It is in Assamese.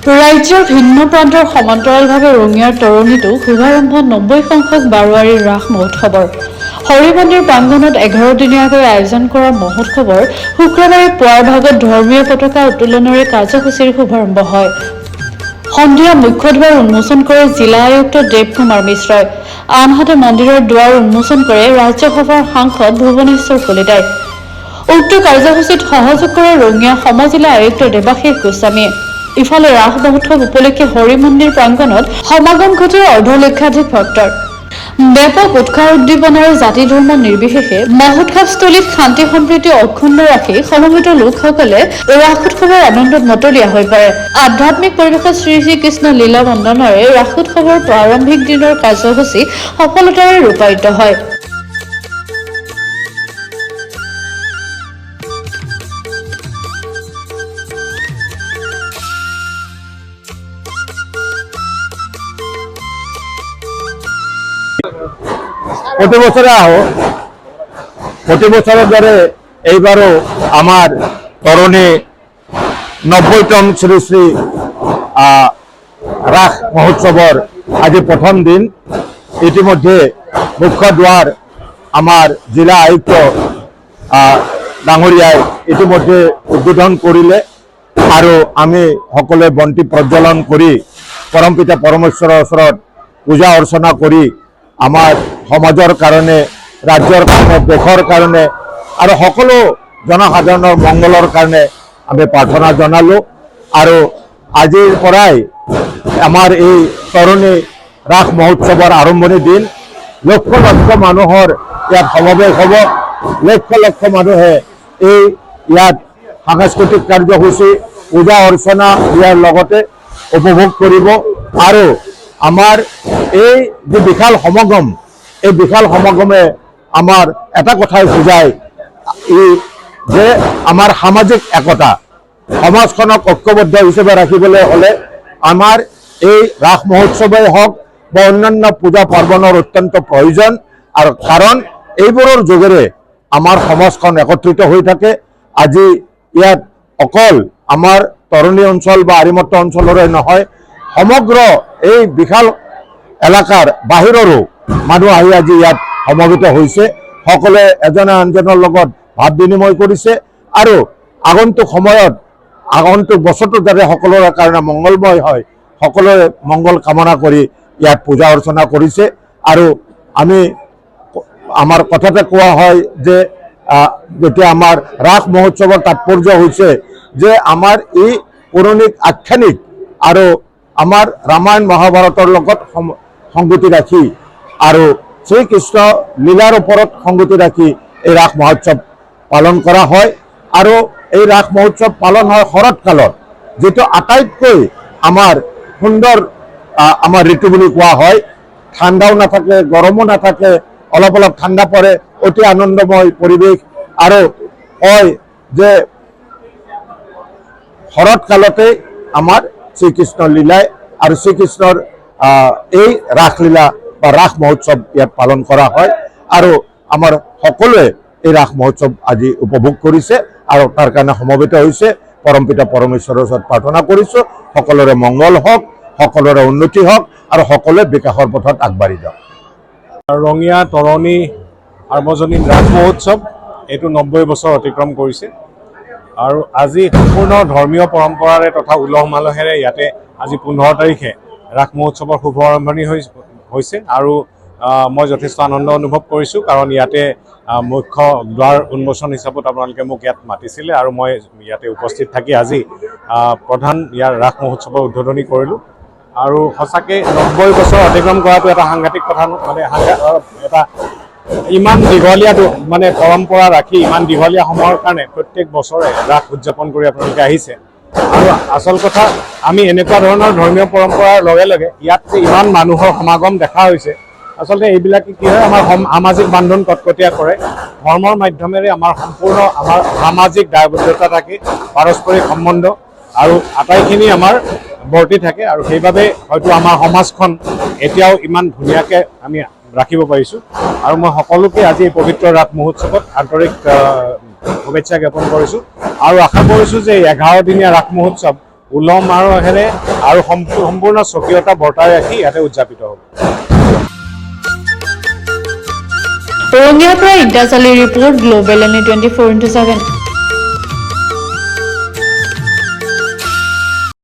ৰাজ্যৰ ভিন্ন প্ৰান্তৰ সমান্তৰালভাৱে ৰঙিয়াৰ তৰণীতো শুভাৰম্ভ 90সংখ্যক বাৰোৱাৰী ৰাস মহোৎসৱৰ। হৰি মন্দিৰ প্ৰাংগণত 11 দিনীয়াকৈ আয়োজন কৰা মহোৎসৱৰ শুক্ৰবাৰে পুৱাৰ ভাগত ধৰ্মীয় পতাকা উত্তোলনেৰে কাৰ্যসূচীৰ শুভাৰম্ভ হয়। সন্ধিয়া মুখ্য দুৱাৰ উন্মোচন কৰে জিলা আয়ুক্ত দেৱ কুমাৰ মিশ্ৰই। আনহাতে মন্দিৰৰ দুৱাৰ উন্মোচন কৰে ৰাজ্যসভাৰ সাংসদ ভুৱনেশ্বৰ কলিতাই। উক্ত কাৰ্যসূচীত সহযোগ কৰে ৰঙিয়া সমজিলা আয়ুক্ত দেৱাশীষ গোস্বামীয়ে। ইফালে ৰাস মহোৎসৱ উপলক্ষে হৰি মন্দিৰ প্ৰাংগণত সমাগম ঘটে অৰ্ধলক্ষাধিক ভক্তৰ। ব্যাপক উৎসাহ উদ্দীপনাৰ জাতি ধৰ্ম নিৰ্বিশেষে মহোৎসৱস্থলীত শান্তি সম্প্ৰীতি অক্ষুণ্ণ ৰাখি সমবেত লোকসকলে ৰাস উৎসৱৰ আনন্দত মতলীয়া হৈ পৰে। আধ্যাত্মিক পৰিৱেশত শ্ৰী শ্ৰীকৃষ্ণ লীলা বন্দনেৰে ৰাস উৎসৱৰ প্ৰাৰম্ভিক দিনৰ কাৰ্যসূচী সফলতাৰে ৰূপায়িত হয়। প্রতি বছরে আহো, প্রতি বছরের দরে এইবারও আমার তরণী 90তম শ্রী শ্রী রাস মহোৎসবর আজি প্রথম দিন। ইতিমধ্যে মুখ্য দুয়ার আমার জিলা আয়ুক্ত ডাঙরিয়াই ইতিমধ্যে উদ্বোধন করিলে আৰু আমি সকলে বন্তি প্ৰজ্বলন কৰি পৰমপিতা পৰমেশ্বৰৰ ওচৰত পূজা অৰ্চনা কৰি আমাৰ সমাজৰ কাৰণে, ৰাজ্যৰ কাৰণে, দেশৰ কাৰণে আৰু সকলো জনসাধাৰণৰ মংগলৰ কাৰণে আমি প্ৰাৰ্থনা জনালোঁ। আৰু আজিৰ পৰাই আমাৰ এই তৰণী ৰাস মহোৎসৱৰ আৰম্ভণি দিন। লক্ষ লক্ষ মানুহৰ ইয়াত সমাৱেশ হ'ব। লক্ষ লক্ষ মানুহে এই ইয়াত সাংস্কৃতিক কাৰ্যসূচী, পূজা অৰ্চনা ইয়াৰ লগতে উপভোগ কৰিব। আৰু আমাৰ এই যে বিশাল সমাগম, এই বিশাল সমাগমে আমাৰ এটা কথাই বুজায় যে আমাৰ সামাজিক একতা, সমাজখনক ঐক্যবদ্ধ হিচাপে ৰাখিবলৈ হ'লে আমাৰ এই ৰাস মহোৎসৱেই হওক বা অন্যান্য পূজা পাৰ্বণৰ অত্যন্ত প্ৰয়োজন। আৰু কাৰণ এইবোৰৰ যোগেৰে আমাৰ সমাজখন একত্ৰিত হৈ থাকে। আজি ইয়াত অকল আমাৰ তৰণী অঞ্চল বা আৰিমত্ত অঞ্চলৰে নহয়, সমগ্ৰ এই বিশাল এলেকাৰ বাহিৰৰো মানুহ আহি আজি ইয়াত সমবেত হৈছে। সকলোৱে এজনে আনজনৰ লগত ভাৱ বিনিময় কৰিছে আৰু আগন্তুক সময়ত, আগন্তুক বছৰটো যাতে সকলোৰে কাৰণে মংগলময় হয়, সকলোৱে মংগল কামনা কৰি ইয়াত পূজা অৰ্চনা কৰিছে। আৰু আমি আমাৰ কথাতে কোৱা হয় যে যেতিয়া আমাৰ ৰাস মহোৎসৱৰ তাৎপৰ্য হৈছে যে আমাৰ এই পৌৰাণিক আখ্যানিক আৰু আমাৰ ৰামায়ণ মহাভাৰতৰ লগত সংগতি ৰাখি আৰু শ্ৰীকৃষ্ণ লীলাৰ ওপৰত সংগতি ৰাখি এই ৰাস মহোৎসৱ পালন কৰা হয়। আৰু এই ৰাস মহোৎসৱ পালন হয় শৰৎকালত, যিটো আটাইতকৈ আমাৰ সুন্দৰ আমাৰ ঋতু বুলি কোৱা হয়। ঠাণ্ডাও নাথাকে, গৰমো নাথাকে, অলপ অলপ ঠাণ্ডা পৰে, অতি আনন্দময় পৰিৱেশ। আৰু কয় যে শৰৎকালতে আমাৰ শ্ৰীকৃষ্ণ লীলাই আৰু শ্ৰীকৃষ্ণৰ এই ৰাসলীলা বা ৰাস মহোৎসৱ ইয়াত পালন কৰা হয়। আৰু আমাৰ সকলোৱে এই ৰাস মহোৎসৱ আজি উপভোগ কৰিছে আৰু তাৰ কাৰণে সমবেত হৈছে। পৰমপিতা পৰমেশ্বৰৰ ওচৰত প্ৰাৰ্থনা কৰিছোঁ সকলোৰে মংগল হওক, সকলোৰে উন্নতি হওক আৰু সকলোৱে বিকাশৰ পথত আগবাঢ়ি যাওক। ৰঙিয়া তৰণী সাৰ্বজনীন ৰাস মহোৎসৱ এইটো 90 বছৰ অতিক্ৰম কৰিছে আৰু আজি সম্পূৰ্ণ ধৰ্মীয় পৰম্পৰাৰে তথা উলহ মালহেৰে ইয়াতে আজি 15 তাৰিখে ৰাস মহোৎসৱৰ শুভ আৰম্ভণি হৈছে। আৰু মই যথেষ্ট আনন্দ অনুভৱ কৰিছোঁ, কাৰণ ইয়াতে মুখ্য দুৱাৰ উন্মোচন হিচাপত আপোনালোকে মোক ইয়াত মাতিছিলে আৰু মই ইয়াতে উপস্থিত থাকি আজি প্ৰধান ইয়াৰ ৰাস মহোৎসৱৰ উদ্বোধনী কৰিলোঁ। আৰু সঁচাকৈ 90 বছৰ অতিক্ৰম কৰাটো এটা সাংঘাতিক কথা, মানে এটা ইমান দীঘলীয়া মানে পৰম্পৰা ৰাখি ইমান দীঘলীয়া সময়ৰ কাৰণে প্ৰত্যেক বছৰে ৰাস উদযাপন কৰি আপোনালোকে আহিছে। আৰু আচল কথা, আমি এনেকুৱা ধৰণৰ ধৰ্মীয় পৰম্পৰাৰ লগে লগে ইয়াত যে ইমান মানুহৰ সমাগম দেখা হৈছে, আচলতে এইবিলাকে কি হয়, আমাৰ সামাজিক বান্ধোন কটকটীয়া কৰে। ধৰ্মৰ মাধ্যমেৰে আমাৰ সম্পূৰ্ণ আমাৰ সামাজিক দায়বদ্ধতা থাকে, পাৰস্পৰিক সম্বন্ধ আৰু আটাইখিনি আমাৰ বৰ্তি থাকে। আৰু সেইবাবে হয়তো আমাৰ সমাজখন এতিয়াও ইমান ধুনীয়াকৈ আমি ৰাখিব পাৰিছোঁ। আৰু মই সকলোকে আজি এই পবিত্ৰ ৰাস মহোৎসৱত আন্তৰিক শুভেচ্ছা জ্ঞাপন কৰিছোঁ আৰু আশা কৰিছোঁ যে 11 দিনীয়া ৰাস মহোৎসৱ উলহ মালহেৰে আৰু সম্পূৰ্ণ স্বকীয়তা বৰ্তাই ৰাখি ইয়াতে উদযাপিত হ'ব। ৰঙিয়াৰ পৰা ইন্টাজ আলীৰ ৰিপৰ্ট, গ্ল'বেল এনি 24x7।